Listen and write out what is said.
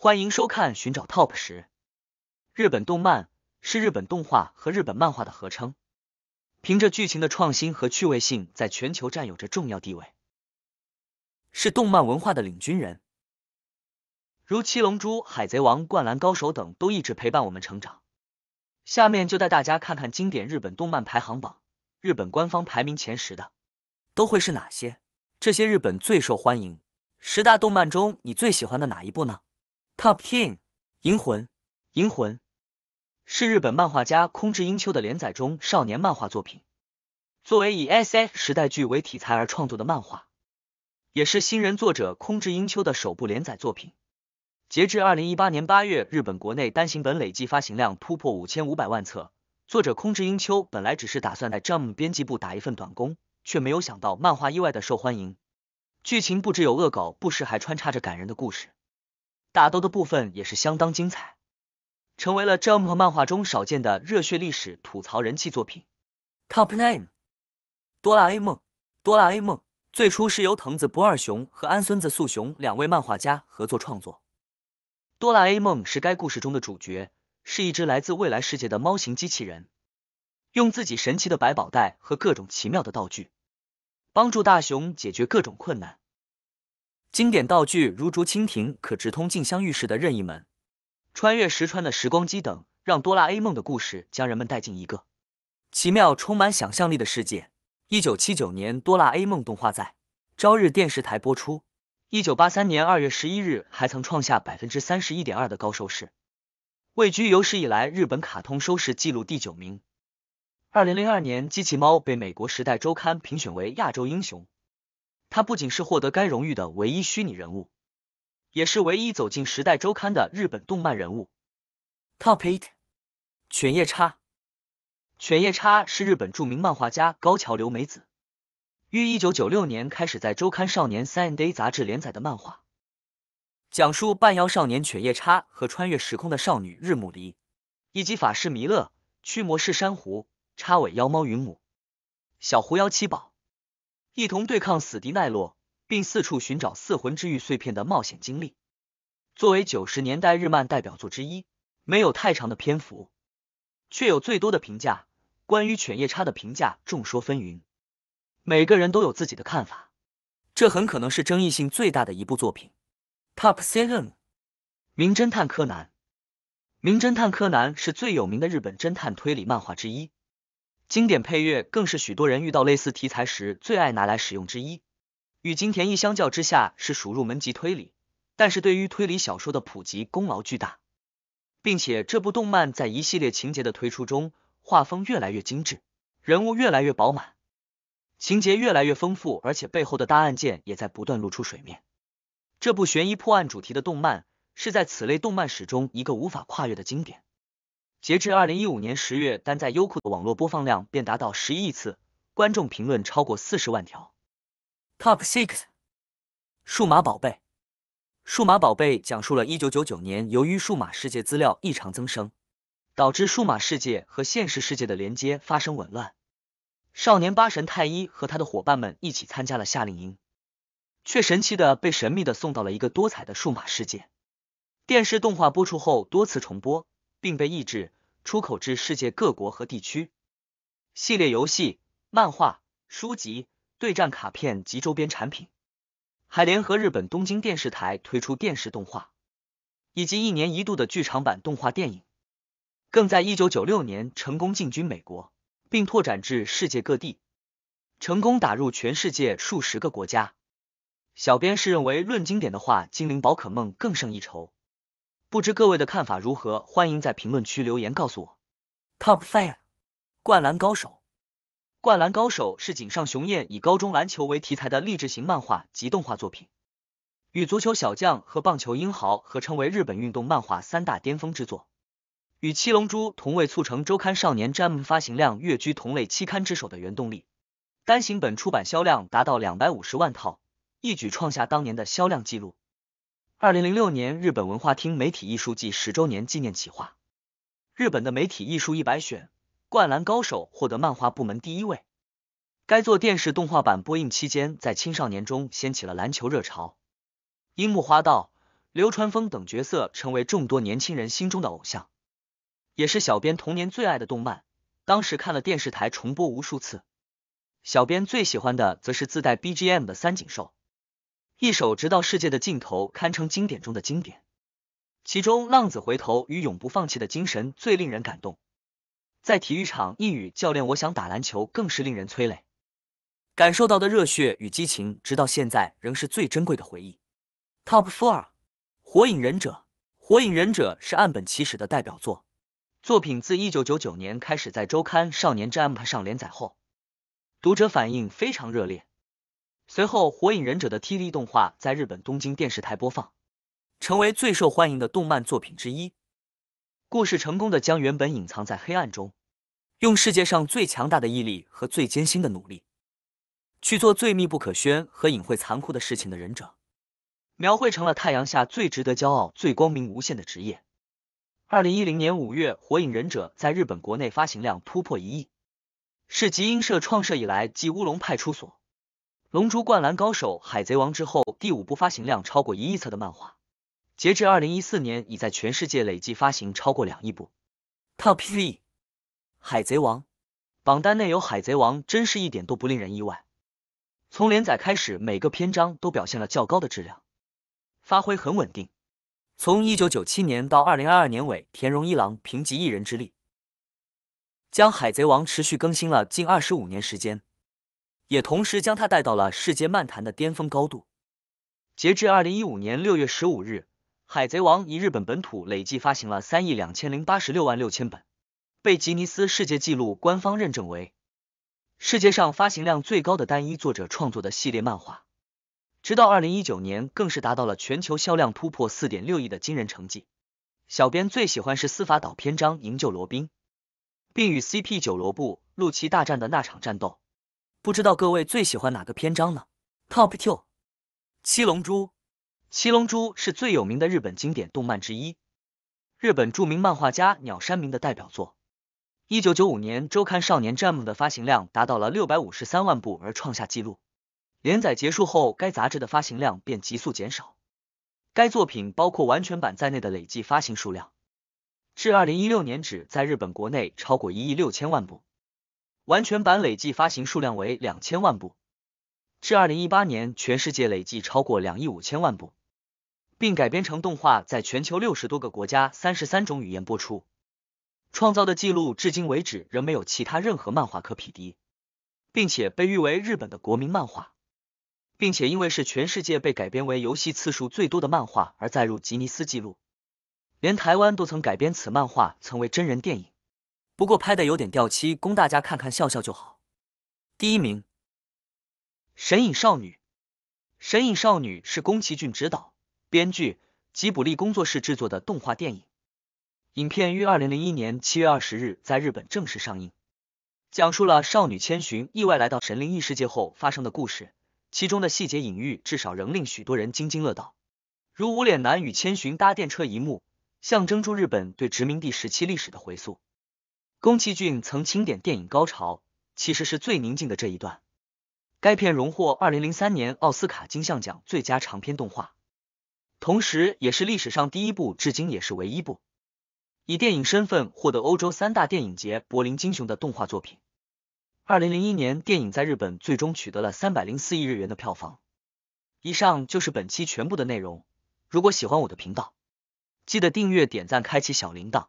欢迎收看寻找 TOP 10。日本动漫是日本动画和日本漫画的合称，凭着剧情的创新和趣味性，在全球占有着重要地位，是动漫文化的领军人。如七龙珠、海贼王、灌篮高手等都一直陪伴我们成长。下面就带大家看看经典日本动漫排行榜，日本官方排名前10的都会是哪些？这些日本最受欢迎10大动漫中，你最喜欢的哪一部呢？ Top 10， 银魂。银魂是日本漫画家空知英秋的连载中少年漫画作品，作为以 SF 时代剧为题材而创作的漫画，也是新人作者空知英秋的首部连载作品。截至2018年8月，日本国内单行本累计发行量突破5500万册。作者空知英秋本来只是打算在 Jump 编辑部打一份短工，却没有想到漫画意外的受欢迎。剧情不只有恶搞，不时还穿插着感人的故事，打斗的部分也是相当精彩，成为了 Jump 漫画中少见的热血历史吐槽人气作品。Top 9， 哆啦 A 梦。哆啦 A 梦最初是由藤子不二雄和安孙子素雄两位漫画家合作创作。哆啦 A 梦是该故事中的主角，是一只来自未来世界的猫型机器人，用自己神奇的百宝袋和各种奇妙的道具，帮助大雄解决各种困难。经典道具如竹蜻蜓、可直通静香浴室的任意门、穿越时穿的时光机等，让哆啦 A 梦的故事将人们带进一个奇妙、充满想象力的世界。1979年，哆啦 A 梦动画在朝日电视台播出。1983年2月11日，还曾创下 31.2% 的高收视，位居有史以来日本卡通收视纪录第9名。2002年，机器猫被美国时代周刊评选为亚洲英雄，它不仅是获得该荣誉的唯一虚拟人物，也是唯一走进时代周刊的日本动漫人物。Top 8， 犬夜叉。犬夜叉是日本著名漫画家高桥留美子于1996年开始在周刊少年 Sunday 杂志连载的漫画，讲述半妖少年犬夜叉和穿越时空的少女日暮梨，以及法师弥勒、驱魔师珊瑚、叉尾妖猫云母、小狐妖七宝一同对抗死敌奈落，并四处寻找四魂之玉碎片的冒险经历。作为90年代日漫代表作之一，没有太长的篇幅，却有最多的评价。关于犬夜叉的评价众说纷纭，每个人都有自己的看法，这很可能是争议性最大的一部作品。Top 7， 名侦探柯南。名侦探柯南是最有名的日本侦探推理漫画之一，经典配乐更是许多人遇到类似题材时最爱拿来使用之一。与金田一相较之下是属入门级推理，但是对于推理小说的普及功劳巨大，并且这部动漫在一系列情节的推出中，画风越来越精致，人物越来越饱满，情节越来越丰富，而且背后的大案件也在不断露出水面。这部悬疑破案主题的动漫是在此类动漫史中一个无法跨越的经典。截至2015年10月，单在优酷的网络播放量便达到11亿次，观众评论超过40万条。Top 6， 数码宝贝。数码宝贝讲述了1999年由于数码世界资料异常增生，导致数码世界和现实世界的连接发生紊乱。少年八神太一和他的伙伴们一起参加了夏令营，却神奇的被神秘的送到了一个多彩的数码世界。电视动画播出后多次重播，并被译制出口至世界各国和地区。系列游戏、漫画、书籍、对战卡片及周边产品，还联合日本东京电视台推出电视动画，以及1年1度的剧场版动画电影，更在1996年成功进军美国，并拓展至世界各地，成功打入全世界数十个国家。小编是认为论经典的话，精灵宝可梦更胜一筹。不知各位的看法如何？欢迎在评论区留言告诉我。Top 5， 灌篮高手。灌篮高手是井上雄彦以高中篮球为题材的励志型漫画及动画作品，与足球小将和棒球英豪合称为日本运动漫画3大巅峰之作，与七龙珠同为促成周刊少年 Jump 发行量跃居同类期刊之首的原动力。单行本出版销量达到250万套，一举创下当年的销量纪录。2006年，日本文化厅媒体艺术季10周年纪念企划，日本的媒体艺术100选，灌篮高手获得漫画部门第1位。该作电视动画版播映期间，在青少年中掀起了篮球热潮。樱木花道、流川枫等角色成为众多年轻人心中的偶像，也是小编童年最爱的动漫，当时看了电视台重播无数次。小编最喜欢的则是自带 BGM 的三井寿，一首直到世界的尽头堪称经典中的经典，其中浪子回头与永不放弃的精神最令人感动。在体育场一语教练我想打篮球更是令人催泪，感受到的热血与激情直到现在仍是最珍贵的回忆。 Top 4 火影忍者。火影忍者是岸本齐史的代表作，作品自1999年开始在周刊少年 Jump 上连载后，读者反应非常热烈。随后火影忍者的 TV 动画在日本东京电视台播放，成为最受欢迎的动漫作品之一。故事成功的将原本隐藏在黑暗中，用世界上最强大的毅力和最艰辛的努力，去做最密不可宣和隐晦残酷的事情的忍者，描绘成了太阳下最值得骄傲、最光明无限的职业。2010年5月，火影忍者在日本国内发行量突破1亿，是集英社创设以来继乌龙派出所、龙珠灌篮高手、海贼王之后第5部发行量超过1亿册的漫画。截至2014年，已在全世界累计发行超过2亿部。Top 3海贼王。榜单内有海贼王真是一点都不令人意外，从连载开始，每个篇章都表现了较高的质量，发挥很稳定。从1997年到2022年尾，田荣一郎凭借一人之力，将海贼王持续更新了近25年时间，也同时将它带到了世界漫坛的巅峰高度。截至2015年6月15日，海贼王以日本本土累计发行了3亿2086万6千本，被吉尼斯世界纪录官方认证为世界上发行量最高的单一作者创作的系列漫画。直到2019年，更是达到了全球销量突破 4.6 亿的惊人成绩。小编最喜欢是司法岛篇章营救罗宾，并与 CP 九罗布、陆奇大战的那场战斗。不知道各位最喜欢哪个篇章呢？ Top 2七龙珠。七龙珠是最有名的日本经典动漫之一，日本著名漫画家鸟山明的代表作。1995年周刊少年 Jump 的发行量达到了653万部而创下纪录。连载结束后，该杂志的发行量便急速减少。该作品包括完全版在内的累计发行数量，至2016年止在日本国内超过1亿6千万部，完全版累计发行数量为2000万部，至2018年全世界累计超过2亿5千万部，并改编成动画，在全球60多个国家33种语言播出，创造的记录至今为止仍没有其他任何漫画可匹敌，并且被誉为日本的国民漫画，并且因为是全世界被改编为游戏次数最多的漫画而载入吉尼斯纪录，连台湾都曾改编此漫画成为真人电影，不过拍的有点掉漆，供大家看看笑笑就好。第1名，神隐少女。神隐少女是宫崎骏执导、编剧，吉卜力工作室制作的动画电影。影片于2001年7月20日在日本正式上映，讲述了少女千寻意外来到神灵异世界后发生的故事，其中的细节隐喻至少仍令许多人津津乐道，如无脸男与千寻搭电车一幕，象征住日本对殖民地时期历史的回溯。宫崎骏曾钦点电影高潮其实是最宁静的这一段。该片荣获2003年奥斯卡金像奖最佳长篇动画，同时也是历史上第1部，至今也是唯一部以电影身份获得欧洲3大电影节柏林金熊的动画作品。2001年电影在日本最终取得了304亿日元的票房。以上就是本期全部的内容，如果喜欢我的频道，记得订阅、点赞、开启小铃铛，